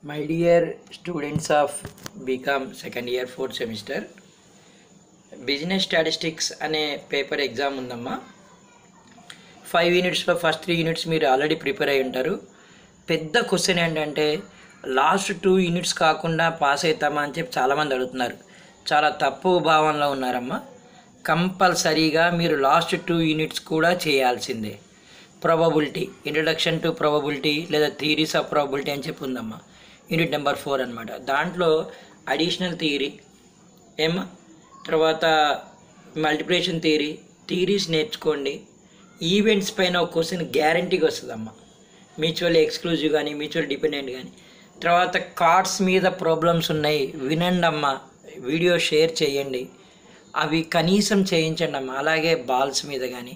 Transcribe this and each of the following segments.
My dear students of BCom second year fourth semester, business statistics అనే paper exam ఉందమ్మా. 5 యూనిట్స్లో first 3 units మీరు already prepare అయి ఉంటారు. పెద్ద క్వశ్చన్ ఏంటంటే లాస్ట్ 2 యూనిట్స్ కాకుండా పాస్ అవుతామా అని చెప్పి చాలామంది అడుగుతున్నారు. చాలా తప్పు భావనలో ఉన్నారమ్మా. కంపల్సరీగా మీరు లాస్ట్ 2 యూనిట్స్ కూడా చేయాల్సిందే. ప్రాబబిలిటీ, ఇంట్రడక్షన్ టు ప్రాబబిలిటీ లేదా థియరీస్ ఆఫ్ ప్రాబబిలిటీ అని చెప్పి ఉందమ్మా. యూనిట్ నెంబర్ 4 అనమాట. దాంట్లో అడిషనల్ థియరీ తర్వాత మల్టిప్లికేషన్ థియరీస్ నేర్చుకోండి. ఈవెంట్స్ పైన ఒక క్వశ్చన్ గ్యారంటీగా వస్తుందమ్మా. మ్యూచువల్ ఎక్స్క్లూజివ్ కానీ మ్యూచువల్ డిపెండెంట్ కానీ. తర్వాత కార్డ్స్ మీద ప్రాబ్లమ్స్ ఉన్నాయి, వినండి అమ్మా. వీడియో షేర్ చేయండి, అవి కనీసం చేయించండి అమ్మా. అలాగే బాల్స్ మీద కానీ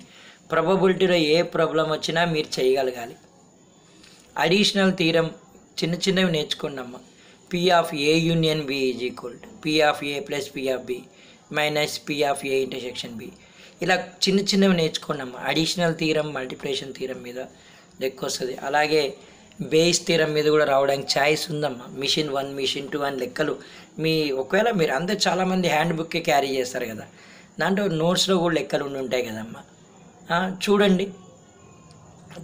ప్రాబబిలిటీలో ఏ ప్రాబ్లం వచ్చినా మీరు చేయగలగాలి. అడిషనల్ థీరం చిన్న చిన్నవి నేర్చుకోండి అమ్మా. P of A union B is equal to P of A plus P of B minus P of A intersection B. ఇలా చిన్న చిన్నవి నేర్చుకోండి అమ్మా. అడిషనల్ థీరం, మల్టిప్లికేషన్ థీరం మీద ఎక్కువ వస్తుంది. అలాగే బేస్ థీరం మీద కూడా రావడానికి ఛాయిస్ ఉందమ్మా. మిషన్ 1, మిషన్ 2 అని లెక్కలు ఒకవేళ మీరు అందరు చాలామంది హ్యాండ్ బుక్కే క్యారీ చేస్తారు కదా, దాంట్లో నోట్స్లో కూడా లెక్కలు ఉండి ఉంటాయి కదమ్మా. చూడండి,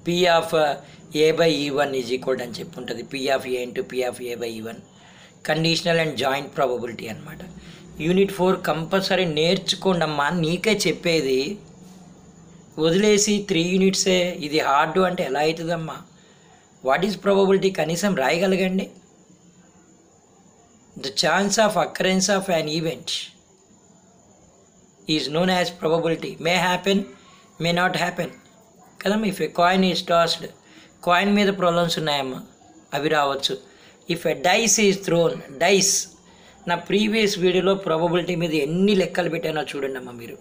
పి ఆఫ్ ఏ బై ఈ1 ఈజ్ ఈక్వల్ అని చెప్పి ఉంటుంది. P of A into P of A by ఈ1 కండిషనల్ అండ్ జాయింట్ ప్రాబబిలిటీ అనమాట. యూనిట్ 4 కంపల్సరీ నేర్చుకోండి అమ్మా. నీకే చెప్పేది, వదిలేసి 3 యూనిట్సే ఇది హార్డ్ అంటే ఎలా అవుతుందమ్మా? వాట్ ఈజ్ ప్రాబబిలిటీ కనీసం రాయగలగండి. The chance of occurrence of an event is known as probability. May happen, may not happen కదమ్మా. If a coin is tossed, coin మీద ప్రాబ్లమ్స్ ఉన్నాయమ్మా, అవి రావచ్చు. If a dice is thrown, dice. నా previous వీడియోలో probability మీద ఎన్ని లెక్కలు పెట్టానో చూడండి అమ్మా. మీరు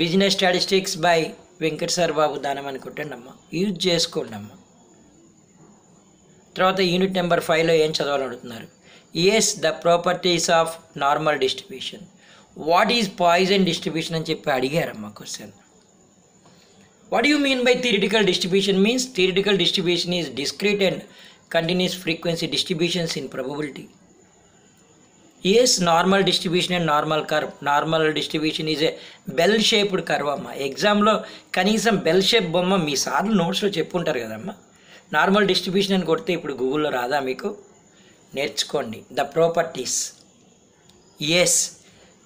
business statistics by Venkat sir Babu Danam అని కొట్టండి అమ్మా, యూజ్ చేసుకోండి అమ్మా. తర్వాత యూనిట్ నెంబర్ 5లో ఏం చదవాలని అడుగుతున్నారు. Yes, the properties of normal distribution. What is Poisson distribution అని చెప్పి అడిగారమ్మా question. What do you mean by theoretical distribution? Means theoretical distribution is discrete and continuous frequency distributions in probability. Yes, normal distribution and normal curve. Normal distribution is a bell shaped curve అమ్మా. ఎగ్జామ్లో కనీసం bell shape బొమ్మ మీ సార్లు నోట్స్లో చెప్పుంటారు కదమ్మా. Normal distribution అని కొడితే ఇప్పుడు గూగుల్లో రాదా మీకు? నేర్చుకోండి. The properties. ఎస్.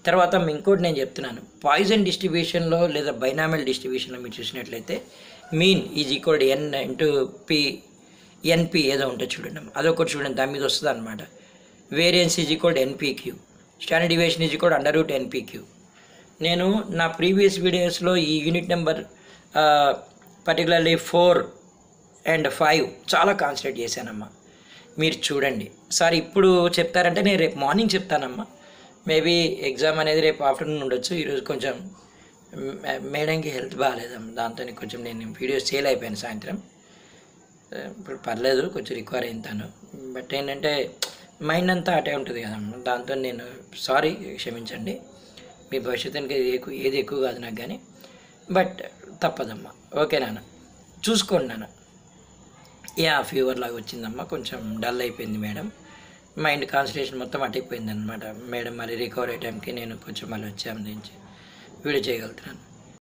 తర్వాత ఇంకోటి నేను చెప్తున్నాను, పాయిజన్ డిస్ట్రిబ్యూషన్లో లేదా బైనామియల్ డిస్ట్రిబ్యూషన్లో మీరు చూసినట్లయితే mean is equal to N into P, NP ఏదో ఉంటుంది చూడండి, అదొకటి చూడండి, దాని మీద వస్తుంది అనమాట. Variance is equal to NPQ, standard deviation is equal to under root NPQ. నేను నా ప్రీవియస్ వీడియోస్లో ఈ యూనిట్ నెంబర్ పర్టికులర్లీ 4 and 5 చాలా కాన్సన్ట్రేట్ చేశానమ్మా. మీరు చూడండి సార్. ఇప్పుడు చెప్తారంటే నేను రేపు మార్నింగ్ చెప్తానమ్మా. మేబీ ఎగ్జామ్ అనేది రేపు ఆఫ్టర్నూన్ ఉండొచ్చు. ఈరోజు కొంచెం మేడంకి హెల్త్ బాగాలేదమ్మా, దాంతో కొంచెం నేను వీడియోస్ సేల్ అయిపోయాను సాయంత్రం. ఇప్పుడు పర్లేదు, కొంచెం రికవర్ అయింతాను. బట్ ఏంటంటే మైండ్ అంతా అటే ఉంటుంది కదమ్మా, దాంతో నేను సారీ, క్షమించండి. మీ భవిష్యత్తుకి ఏది ఎక్కువ కాదు నాకు, కానీ బట్ తప్పదమ్మా. ఓకే నాన్న, చూసుకోండి నాన్న. ఫీవర్ లాగా వచ్చిందమ్మా, కొంచెం డల్ అయిపోయింది మేడం. మైండ్ కాన్సన్ట్రేషన్ మొత్తం అటైపోయింది అనమాట మేడం. మళ్ళీ రికవర్ అయ్యే టైంకి నేను కొంచెం మళ్ళీ వచ్చి నుంచి వీడియో చేయగలుగుతున్నాను.